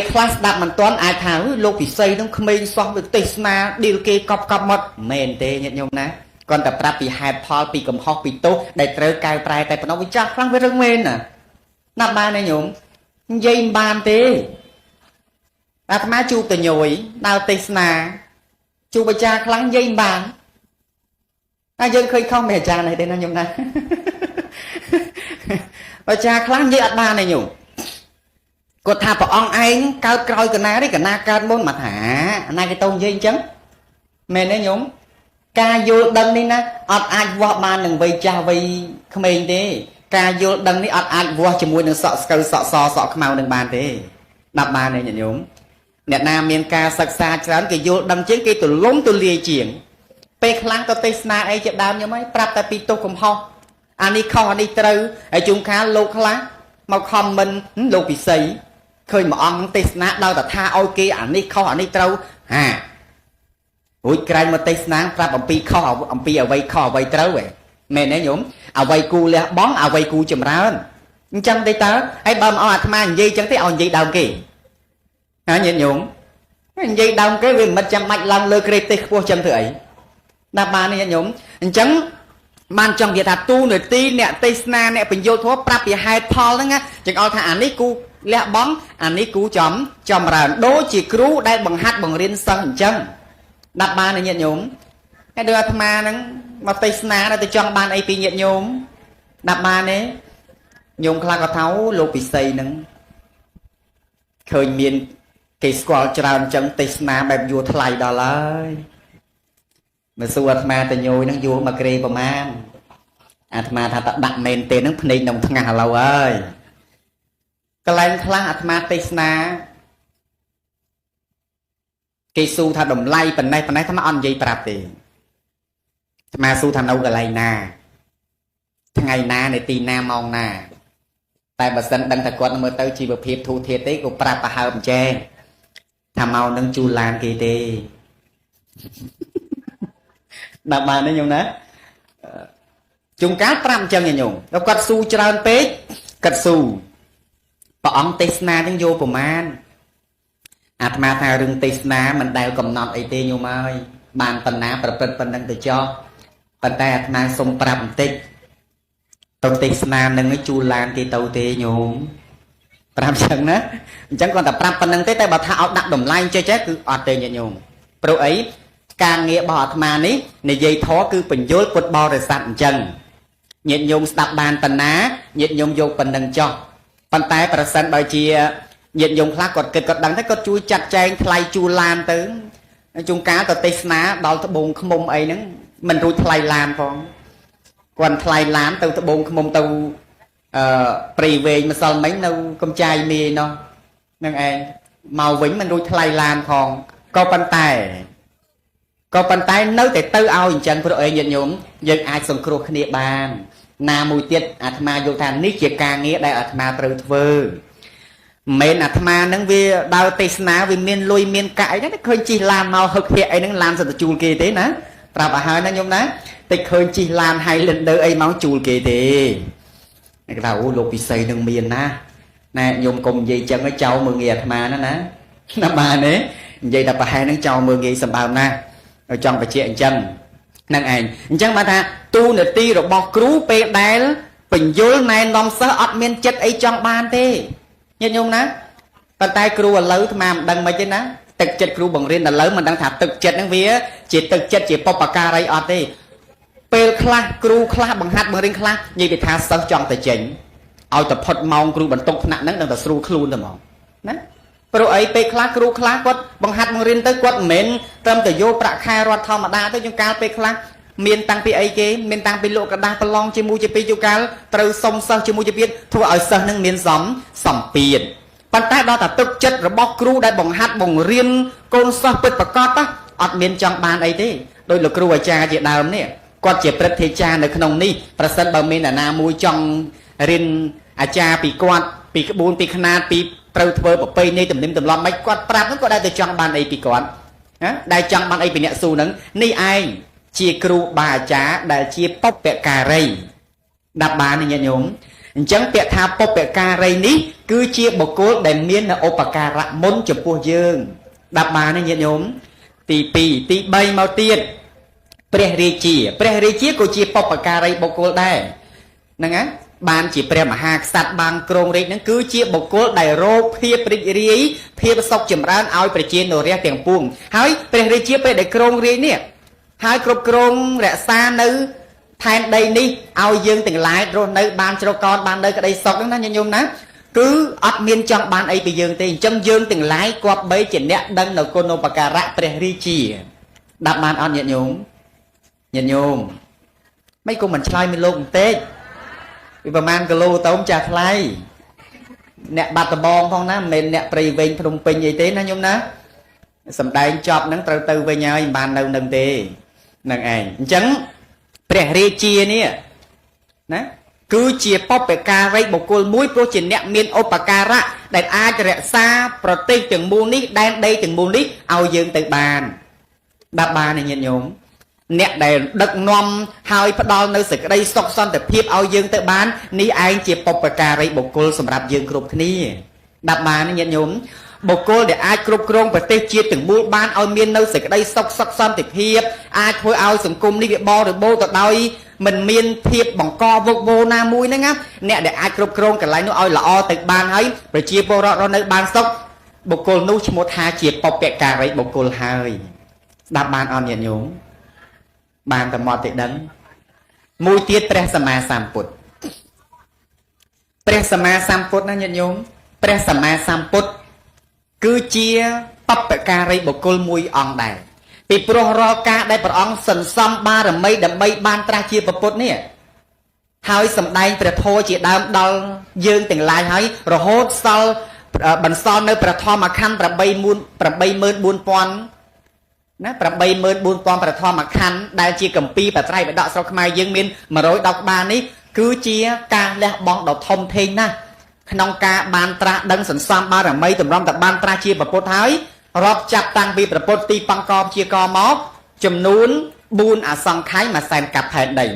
ខ្លះស្ដាប់មិនទាន់អាចថាលោកពិសីនឹងក្មេងសោះទៅទេសនាឌីលគេកប់មកមែនទេញាតិញោមណាគាត់តែប្រាប់ពីហេតុផលពីកំហុសពីទោសដែលត្រូវកែប្រែតែប៉ុណ្ណោះវាចាស់ខ្លាំងវារឹងមែនណាបានទេញោមនិយាយមិនបានទេអាត្មាជួបតញយដើរទេសនាជួបអាចារ្យខ្លាំងនិយាយមិនបានតែយើងឃើញខុសមិនអាចារ្យនេះទេណាញោមណាអាចារ្យខ្លាំងនិយាយអត់បានទេញោមគាត់ថាព្រះអង្គឯងកើតក្រោយកណាទេកណាកើតមុនមកថាអាណាគេទៅនិយាយអញ្ចឹងមែនទេញោមការយល់ដឹងនេះណាអត់អាចវាស់បាននឹងវ័យចាស់វ័យក្មេងទេការយល់ដឹងនេះអត់អាចវាស់ជាមួយនឹងសក់ស្កូវសក់សសក់ខ្មៅនឹងបានទេដាប់បានទេញាតិញោមអ្នកណាមានការសិក្សាច្រើនគេយល់ដឹងជាងគេទូលំទូលាយជាងពេលខ្លះទៅទេសនាអីជាដើមញោមហើយប្រាប់តែពីទោសកំហុសអានេះខុសអានេះត្រូវហើយជួនកាលលោកខ្លះមកខមមិនលោកពិសីឃើញមួយអង្គនឹងទេសនាដល់តែថាឲ្យគេអានេះខុសអានេះត្រូវហារួចក្រែងមកទេសនាប្រាប់អំពីខុសអំពីអ្វីខុសអ្វីត្រូវហ៎មែនទេញោមអ្វីគូលះបង់អ្វីគូចម្រើនអញ្ចឹងទេតើហើយបើមិនអស់អាត្មានិយាយអញ្ចឹងទេឲ្យនិយាយដើមគេណាញាតិញោមនិយាយដើមគេវាមិនចាំបាច់ឡើងលើក្រេបទេសខ្ពស់ចឹងធ្វើអីណាបានទេញាតិញោមអញ្ចឹងបានចង់និយាយថាទូនាទីអ្នកទេសនាអ្នកបញ្យល់ធម៌ប្រាប់ពីហេតុផលហ្នឹងណាចឹងឲ្យថាអានេះគូលះបង់អានេះគូចម្រើនដូចជាគ្រូដែលបង្ហាត់បង្រៀនសិស្សអញ្ចឹងដាប់បានទេញាតិញោមហើយដូចអាត្មាហ្នឹងមកទេសនាទៅចង់បានអីពីញាតិញោមដាប់បានទេញោមខ្លះក៏ថាលោកពិសីហ្នឹងឃើញមានគេស្គាល់ច្រើនអញ្ចឹងទេសនាបែបយួរថ្លៃដល់ហើយមកសួរអាត្មាតញយហ្នឹងយួរមកក្រេប្រមាណអាត្មាថាតដាក់មែនទេហ្នឹងភ្នែកនំថ្ងាស់ឥឡូវហើយកន្លែងខ្លះអាត្មាទេសនាគេស៊ូថាតម្លៃប៉ុណ្ណេះអាត្មាអត់និយាយប្រាប់ទេអាត្មាស៊ូថានៅកន្លែងណាថ្ងៃណានៃទីណាម៉ោងណាតែបើសិនដឹងថាគាត់មើលទៅជីវភាពធូរធារទេក៏ប្រាប់ប្រហើបអញ្ចឹងថាមកនឹងជួលឡានគេទេដាក់បានទេញោមណាជុំកាលប្រាប់អញ្ចឹងញោមแล้วគាត់ស៊ូច្រើនពេកគាត់ស៊ូព្រះអង្គទេសនានឹងយកប្រមាណអាត្មាថារឿងទេសនាមិនដែលកំណត់អីទេញោមអើយបានបណ្ណាប្រព្រឹត្តប៉ុណ្ណឹងទៅចោះប៉ុន្តែអាត្មាសុំប្រាប់បន្តិចទៅទេសនានឹងជួលឡានគេទៅទេញោមប្រាប់ចឹងណាអញ្ចឹងគាត់តែប្រាប់ប៉ុណ្្នឹងទេតែបើថាឲ្យដាក់តម្លៃចេះគឺអត់ទេញាតិញោមព្រោះអីការងាររបស់អាត្មានេះនិយាយធម៌គឺបញ្យលពុទ្ធបរិស័ទអញ្ចឹងញាតិញោមស្ដាប់បានប៉ុណ្ណាញាតិញោមយកប៉ុណ្្នឹងចោះប៉ុន្តែប្រសិនបើជាញាតិញោមខ្លះគាត់គិតគាត់ដឹងតែគាត់ជួយចាត់ចែងថ្លៃជួលឡានទៅជួនកាលទៅទេសនាដល់ត្បូងឃ្មុំអីហ្នឹងមិនរួចថ្លៃឡានផងគាត់ថ្លៃឡានទៅត្បូងឃ្មុំទៅព្រៃវែងម្សិលមិញនៅកំចាយមីនោះនឹងឯងមកវិញមិនរួចថ្លៃឡានផងក៏ប៉ុន្តែនៅតែទៅឲ្យអញ្ចឹងព្រោះអីញាតិញោមយើងអាចសង្គ្រោះគ្នាបានណាមួយទៀតអាត្មាយល់ថានេះជាការងារដែលអាត្មាត្រូវធ្វើមិនអាត្មានឹងវាដើរទេសនាវាមានលុយមានកាក់អីហ្នឹងឃើញជិះឡានមកហឹកភ័ក្រអីហ្នឹងឡានសិតជួលគេទេណាប្រាប់ឲ្យហើយណាញោមណាតែឃើញជិះឡាន Highlander អីមកជួលគេទេគេថាអូលោកពិសីនឹងមានណាណែញោមកុំនិយាយចឹងឲ្យចោលមើលងាយអាត្មាណាណាបានទេនិយាយតែប្រហែលហ្នឹងចោលមើលងាយសម្បើមណាឲ្យចង់បញ្ជាក់អញ្ចឹងហ្នឹងឯងអញ្ចឹងបានថាទូនាទីរបស់គ្រូពេលដែលបញ្យលណែនាំសិស្សអត់មានចិត្តអីចង់បានទេញាតិញោមណាប៉ុន្តែគ្រូឥឡូវអាត្មាមិនដឹងមិនទេណាទឹកចិត្តគ្រូបង្រៀនឥឡូវមិនដឹងថាទឹកចិត្តហ្នឹងវាជាទឹកចិត្តជាបុព្វការីអត់ទេពេលខ្លះគ្រូខ្លះបង្ហាត់បង្រៀនខ្លះនិយាយពីថាសិស្សចង់ទៅចេញឲ្យតែផុតម៉ោងគ្រូបន្ទុកថ្នាក់ហ្នឹងដឹងតែស្រួលខ្លួនទៅហ្មងណាព្រោះអីពេលខ្លះគ្រូខ្លះគាត់បង្ហាត់បង្រៀនទៅគាត់មិនមែនត្រឹមតែយកប្រាក់ខែរត់ធម្មតាទេជួនកាលពេលខ្លះមានតាំងពីអីគេមានតាំងពីលក់กระดาษប្រឡងជាមួយជាពីជួនកាលត្រូវសុំសិស្សជាមួយជាពីធ្វើឲ្យសិស្សនឹងមានសម្ពាធប៉ុន្តែដល់តែទឹកចិត្តរបស់គ្រូដែលបង្ហាត់បង្រៀនកូនសិស្សពិតប្រាកដអត់មានចង់បានអីទេដោយលោកគ្រូអាចារ្យជាដើមនេះគាត់ជាព្រឹទ្ធាចារ្យនៅក្នុងនេះប្រសិនបើមានអ្នកណាមួយចង់រៀនអាចារ្យពីគាត់ពីក្បួនពីខ្នាតពីត្រូវធ្វើប្រពៃណីទំនៀមទម្លាប់មិនគាត់ប្រាប់ហ្នឹងគាត់ដែលទៅចង់បានអីពីគាត់ណាដែលចង់បានអីពីអ្នកស៊ូហ្នឹងនេះឯងជាគ្រូបាអាចារ្យដែលជាបុព្វការីដាប់បានញាតិញោម អញ្ចឹងពាក្យថាបុព្វការីនេះគឺជាបុគ្គលដែលមានឧបការៈមុនចំពោះយើងដាប់បានទេញាតិញោមទី2ទី3មកទៀតព្រះរាជាក៏ជាបុព្វការីបុគ្គលដែរហ្នឹងណាបានជាព្រះមហាក្សត្របានគ្រងរាជ្យហ្នឹងគឺជាបុគ្គលដែលរកភាពរីករាយភាពសុខចម្រើនឲ្យប្រជានរាស្ត្រទាំងពួងហើយព្រះរាជាពេលដែលគ្រងរាជ្យនេះហើយគ្រប់គ្រងរក្សានៅផែនដីនេះឲ្យយើងទាំងឡាយរស់នៅបានជ្រកកោនបាននៅក្តីសុខហ្នឹងណាញាតិញោមណាគឺអត់មានចង់បានអីពីយើងទេអញ្ចឹងយើងទាំងឡាយគប្បីជាអ្នកដឹងនៅគុណូបការៈព្រះរាជាដាប់បានអត់ញាតិញោមមិនក៏មិនឆ្លើយមានលោកបន្តិចពីប្រហែលគីឡូតោមចាស់ថ្លៃអ្នកបាត់ដំបងផងណាមិនមែនអ្នកព្រៃវែងភ្នំពេញអីទេណាញោមណាសំដែងចប់ហ្នឹងត្រូវទៅវិញហើយមិនបាននៅនឹងទេនឹងឯងអញ្ចឹងព្រះរាជានេះណាគឺជាបុព្វការីបុគ្គលមួយព្រោះជាអ្នកមានឧបការៈដែលអាចរក្សាប្រទេសទាំងមូលនេះដែនដីទាំងមូលនេះឲ្យយើងទៅបានដាប់បានញាតិញោមអ្នកដែលដឹកនាំហើយផ្ដល់នៅសេចក្តីសុខសន្តិភាពឲ្យយើងទៅបាននេះឯងជាបុព្វការីបុគ្គលសម្រាប់យើងគ្រប់គ្នាដាប់បានញាតិញោមបុគ្គលដែលអាចគ្រប់គ្រងប្រទេសជាតិទាំងមូលបានឲ្យមាននៅសេចក្តីសុខសន្តិភាពអាចធ្វើឲ្យសង្គមនេះវាបរិបូរណ៍ទៅដោយមិនមានភាពបង្កវឹកវរណាមួយហ្នឹងណាអ្នកដែលអាចគ្រប់គ្រងកន្លែងនោះឲ្យល្អទៅបានហើយប្រជាពលរដ្ឋរស់នៅបានសុខបុគ្គលនោះឈ្មោះថាជាបុព្វការីបុគ្គលហើយស្ដាប់បានអត់ញាតិញោមបានតែមកទេដឹងមួយទៀតព្រះសម្មាសម្ពុទ្ធណាញាតិញោមព្រះសម្មាសម្ពុទ្ធគឺជាបុព្វការីបុគ្គលមួយអង្គដែរពីព្រោះរាល់ការដែលព្រះអង្គសន្សំបារមីដើម្បីបានត្រាស់ជាពុទ្ធនេះហើយសម្ដែងព្រះធម៌ជាដើមដល់យើងទាំងឡាយហើយរហូតសល់បន្សល់នៅព្រះធម្មខណ្ឌ84000ណា84000ព្រះធម្មខណ្ឌដែលជាកម្ពីបត្រៃបិដកស្រុកខ្មែរយើងមាន110ក្បាលនេះគឺជាការលះបង់ដ៏ធំធេងណាស់ក្នុងការបានត្រាស់ដឹងសន្សំបារមីតម្រុំតែបានត្រាស់ជាពុទ្ធហើយរាប់ចាប់តាំងពីព្រះពុទ្ធទីបង្កជាកមកចំនួន4អសង្ខ័យមួយសែនកាប់ផែនដី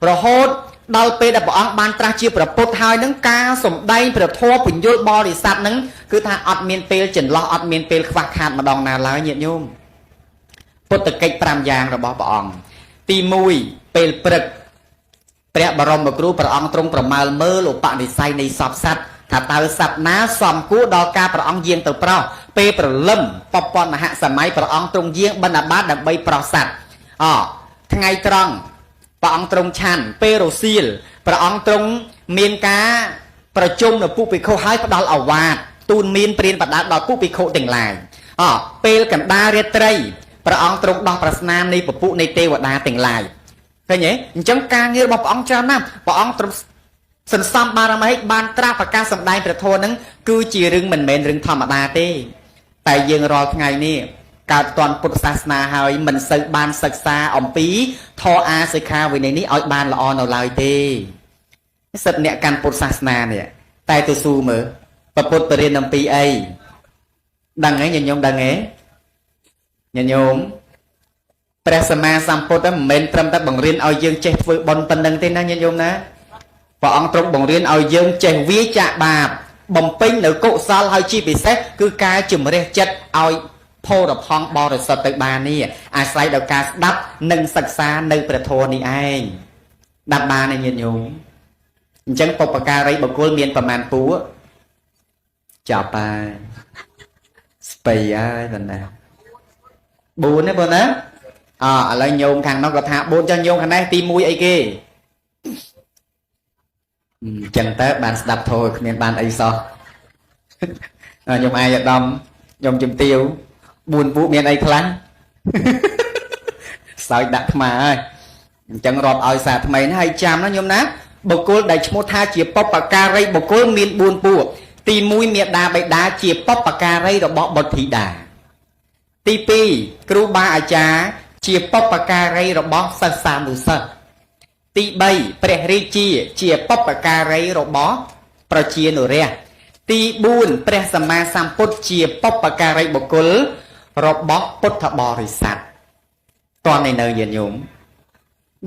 រហូតដល់ពេលដែលព្រះអង្គបានត្រាស់ជាព្រះពុទ្ធហើយនឹងការសំដែងព្រះធម៌ពញ្ញុលបរិស័ទនឹងគឺថាអត់មានពេលចន្លោះអត់មានពេលខ្វះខាតម្ដងណាឡើយញាតិញោមពុទ្ធកិច្ច5យ៉ាងរបស់ព្រះអង្គទី1ពេលព្រឹកព្រះបរមគ្រូព្រះអង្គទ្រង់ប្រមាលមើលឧបនិស្ស័យនៃសពសត្វថាតើសត្វណាសមគួរដល់ការព្រះអង្គយាងទៅប្រោសពេលព្រលឹមបពន្ធមហសម័យព្រះអង្គទ្រង់យាងបណ្ឌបាតដើម្បីប្រោសសត្វថ្ងៃត្រង់ព្រះអង្គទ្រង់ឆាន់ពេលរសៀលព្រះអង្គទ្រង់មានការប្រជុំនៅពុភិក្ខុហើយផ្ដល់ឱវាទទូលមានព្រានបដាដល់ពុភិក្ខុទាំងឡាយពេលកណ្ដាលរាត្រីព្រះអង្គទ្រង់ដោះប្រស្នាមនៃពពុះនៃទេវតាទាំងឡាយឃើញទេអញ្ចឹងការងាររបស់ព្រះអង្គច្រើនណាស់ព្រះអង្គទ្រង់សន្សំបារមីបានត្រាស់ប្រកាសសម្ដែងព្រះធម៌ហ្នឹងគឺជារឿងមិនមែនរឿងធម្មតាទេតែយើងរាល់ថ្ងៃនេះកើតតន់ពុទ្ធសាសនាហើយមិនសូវបានសិក្សាអំពីធម៌អាសិក្ខាវិន័យនេះឲ្យបានល្អនៅឡើយទេសិទ្ធិអ្នកកាន់ពុទ្ធសាសនានេះតែទៅស៊ូមើលប្រពុតបរិញ្ញាអំពីអីដឹងហ៎ញាតិញោមដឹងហ៎ញាតិញោមព្រះសម្មាសម្ពុទ្ធមិនមែនត្រឹមតែបង្រៀនឲ្យយើងចេះធ្វើបុណ្យប៉ុណ្្នឹងទេណាញាតិញោមណាព្រះអង្គទ្រង់បង្រៀនឲ្យយើងចេះវាចាកបាបបំពេញនៅកុសលហើយជាពិសេសគឺការជំរះចិត្តឲ្យផោរផង់បរិសុទ្ធទៅបាននេះអាស្រ័យដល់ការស្ដាប់និងសិក្សានៅព្រះធម៌នេះឯងដាប់បានញាតិញោមអញ្ចឹងបុព្វការីបុគ្គលមានប្រមាណពួកចាប់ហើយស្បៃហើយបណ្ណា4ទេបងណាឥឡូវញោមខាងនោះក៏ថា4ចឹងញោមខាងនេះទី1អីគេចឹងតើបានស្ដាប់ធម៌គ្មានបានអីសោះញោមអាយឧត្តមញោមជំទាវ4ពួកមានអីខ្លះសើចដាក់ថ្មហើយអញ្ចឹងរាប់ឲ្យសារថ្មីណាហើយចាំណាញោមណាបុគ្គលដែលឈ្មោះថាជាបុព្វការីបុគ្គលមាន4ពួកទី1មេដាបិតាជាបុព្វការីរបស់បុត្រធីតាទី2គ្រូបាអាចារ្យជាបុព្វការីរបស់សិស្សានុសិស្សទី3ព្រះរាជាបុព្វការីរបស់ប្រជានុរាស្ត្រទី4ព្រះសម្មាសម្ពុទ្ធជាបុព្វការីបុគ្គលរបស់ពុទ្ធបរិស័ទតើនៅញាតិញោម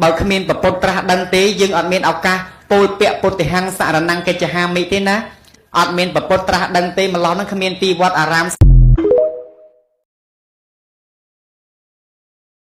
បើគ្មានពុទ្ធត្រាស់ដឹងទេយើងអត់មានឱកាស ពោលពាក្យពុទ្ធិហង្សរណង្គកិច្ចហាមិទេណាអត់មានប្រពុតត្រាស់ដឹងទេម្ល៉េះហ្នឹងគ្មានទីវត្តអារាម